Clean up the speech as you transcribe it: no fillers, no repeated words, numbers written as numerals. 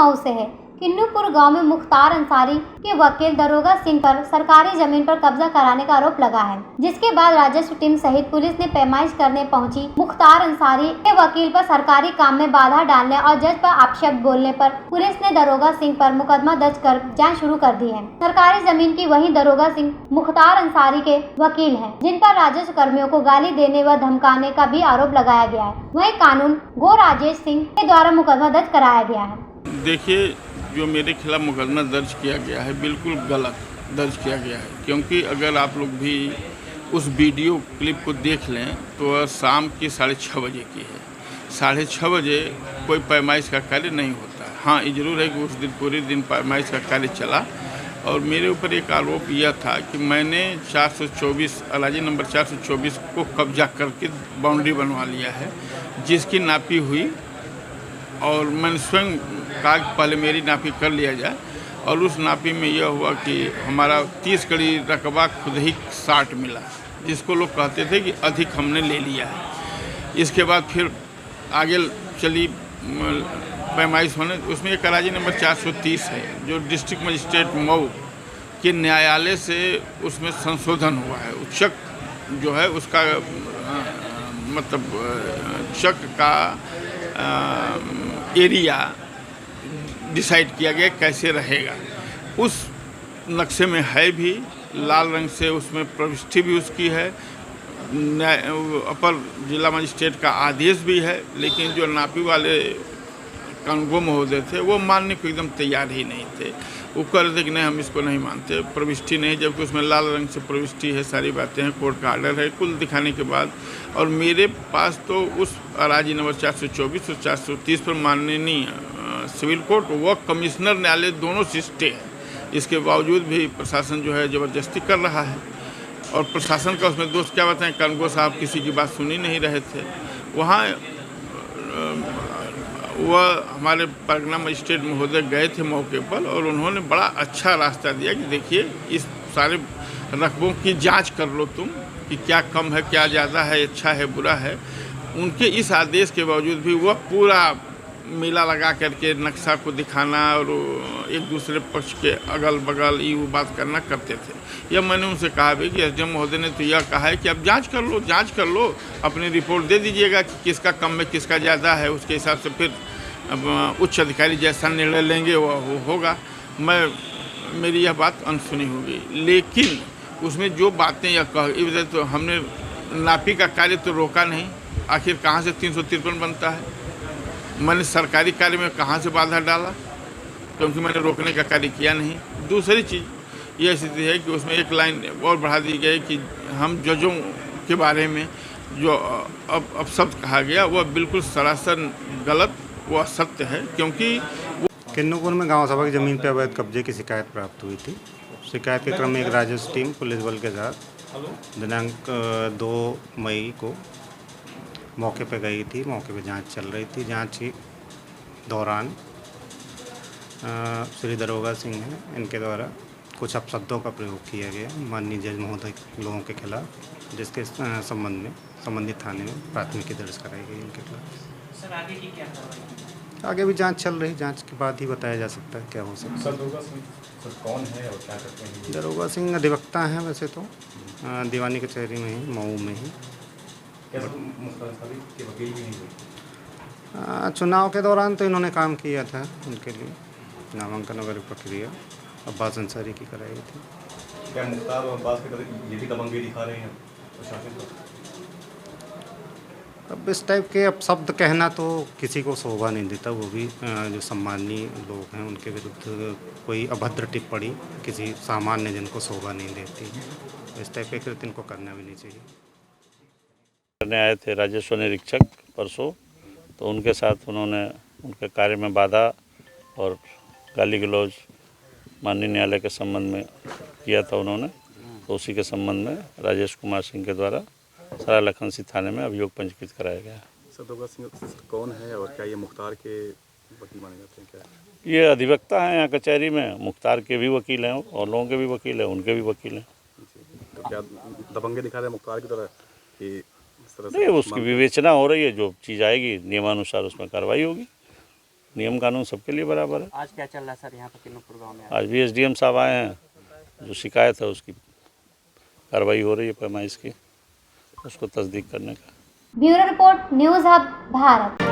मऊ से है। किन्नूपुर गांव में मुख्तार अंसारी के वकील दरोगा सिंह पर सरकारी जमीन पर कब्जा कराने का आरोप लगा है, जिसके बाद राजस्व टीम सहित पुलिस ने पैमाइश करने पहुंची। मुख्तार अंसारी के वकील पर सरकारी काम में बाधा डालने और जज पर अपशब्द बोलने पर पुलिस ने दरोगा सिंह पर मुकदमा दर्ज कर जांच शुरू कर दी है। सरकारी जमीन की वहीं दरोगा सिंह मुख्तार अंसारी के वकील हैं, जिन पर राजस्व कर्मियों को गाली देने व धमकाने का भी आरोप लगाया गया है। वहीं कानून गो राजेश सिंह के द्वारा मुकदमा दर्ज कराया गया है। देखिए, जो मेरे खिलाफ मुकदमा दर्ज किया गया है बिल्कुल गलत दर्ज किया गया है, क्योंकि अगर आप लोग भी उस वीडियो क्लिप को देख लें तो शाम की 6:30 बजे की है। 6:30 बजे कोई पैमाइश का कार्य नहीं होता है। हाँ, ये जरूर है कि उस दिन पूरे दिन पैमाइश का कार्य चला और मेरे ऊपर एक आरोप यह था कि मैंने 424 अलाजी नंबर 424 को कब्जा करके बाउंड्री बनवा लिया है, जिसकी नापी हुई और मैंने स्वयं कहा कि पहले मेरी नापी कर लिया जाए और उस नापी में यह हुआ कि हमारा 30 कड़ी रकबा खुद ही 60 मिला, जिसको लोग कहते थे कि अधिक हमने ले लिया है। इसके बाद फिर आगे चली पैमाइश होने, उसमें एक अलाजी नंबर 430 है जो डिस्ट्रिक्ट मजिस्ट्रेट मऊ के न्यायालय से उसमें संशोधन हुआ है। चक जो है उसका मतलब चक का एरिया डिसाइड किया गया कैसे रहेगा। उस नक्शे में है भी लाल रंग से, उसमें प्रविष्टि भी उसकी है, अपर जिला मजिस्ट्रेट का आदेश भी है, लेकिन जो नापी वाले कानूनगो महोदय थे वो मानने को एकदम तैयार ही नहीं थे। वो कह रहे थे कि नहीं, हम इसको नहीं मानते, प्रविष्टि नहीं, जबकि उसमें लाल रंग से प्रविष्टि है, सारी बातें हैं, कोर्ट का आर्डर है। कुल दिखाने के बाद और मेरे पास तो उस अराजी नंबर 424 और 430 पर माननीय सिविल कोर्ट व कमिश्नर न्यायालय दोनों से स्टे है। इसके बावजूद भी प्रशासन जो है ज़बरदस्ती कर रहा है और प्रशासन का उसमें दोष क्या बताएं, कानूनगो साहब किसी की बात सुन ही नहीं रहे थे। वहाँ वह हमारे परगना मजिस्ट्रेट महोदय गए थे मौके पर और उन्होंने बड़ा अच्छा रास्ता दिया कि देखिए, इस सारे रकबों की जांच कर लो तुम कि क्या कम है, क्या ज़्यादा है, अच्छा है, बुरा है। उनके इस आदेश के बावजूद भी वह पूरा मेला लगा करके नक्शा को दिखाना और एक दूसरे पक्ष के अगल बगल ये वो बात करना करते थे। यह मैंने उनसे कहा भी कि एसडीएम महोदय ने तो यह कहा है कि अब जांच कर लो, अपनी रिपोर्ट दे दीजिएगा कि किसका कम है, किसका ज़्यादा है, उसके हिसाब से फिर उच्च अधिकारी जैसा निर्णय लेंगे वो होगा। मेरी यह बात अनसुनी होगी, लेकिन उसमें जो बातें यह कह, तो हमने नापी का कार्य तो रोका नहीं। आखिर कहाँ से 353 बनता है? मैंने सरकारी कार्य में कहाँ से बाधा डाला, क्योंकि मैंने रोकने का कार्य किया नहीं। दूसरी चीज़ यह स्थिति है कि उसमें एक लाइन और बढ़ा दी गई कि हम जजों के बारे में जो अब शब्द कहा गया वह बिल्कुल सरासर गलत व असत्य है, क्योंकि किन्नूपुर में गांव सभा की ज़मीन पर अवैध कब्जे की शिकायत प्राप्त हुई थी। शिकायत के क्रम में एक राजस्व टीम पुलिस बल के साथ दिनांक 2 मई को मौके पर गई थी। मौके पर जांच चल रही थी। जांच के दौरान श्री दरोगा सिंह हैं, इनके द्वारा कुछ अपशब्दों का प्रयोग किया गया माननीय जज महोदय लोगों के खिलाफ, जिसके संबंध में संबंधित थाने में प्राथमिकी दर्ज कराई गई इनके खिलाफ। सर, आगे की क्या कार्रवाई? आगे भी जांच चल रही, जांच के बाद ही बताया जा सकता है क्या हो सकता है। दरोगा सिंह कौन है और क्या करते हैं? दरोगा सिंह अधिवक्ता हैं वैसे तो, दीवानी कचहरी में ही, मऊ में ही। के वकील भी नहीं हुए? चुनाव के दौरान तो इन्होंने काम किया था, उनके लिए नामांकन वगैरह प्रक्रिया अब्बास अंसारी की कराई थी। क्या मुख्तार और अब्बास के ये भी दबंगी दिखा रहे हैं प्रशासन को? अब इस टाइप के अपशब्द कहना तो किसी को शोभा नहीं देता, वो भी जो सम्मानीय लोग हैं उनके विरुद्ध कोई अभद्र टिप्पणी किसी सामान्य जन को शोभा नहीं देती है। इस टाइप के कृत्य इनको करना भी नहीं चाहिए। करने आए थे राजस्व निरीक्षक परसों, तो उनके साथ उन्होंने उनके कार्य में बाधा और गाली गलौज माननीय न्यायालय के संबंध में किया था उन्होंने, तो उसी के संबंध में राजेश कुमार सिंह के द्वारा सरा लखनसी थाने में अभियोग पंजीकृत कराया गया। दरोगा सिंह कौन है और क्या ये मुख्तार के वकील माने जाते हैं? क्या ये अधिवक्ता हैं यहाँ कचहरी में, मुख्तार के भी वकील हैं और लोगों के भी वकील हैं, उनके भी वकील हैं। तो क्या दबंगे दिखा रहे हैं मुख्तार की तरह कि नहीं, उसकी विवेचना हो रही है, जो चीज़ आएगी नियमानुसार उसमें कार्रवाई होगी। नियम कानून सबके लिए बराबर है। आज क्या चल रहा है सर यहाँ पर किन्नूपुर गांव में? आज भी एसडीएम साहब आए हैं, जो शिकायत है उसकी कार्रवाई हो रही है पैमाइश की, उसको तस्दीक करने का। Bureau report, news hub Bharat.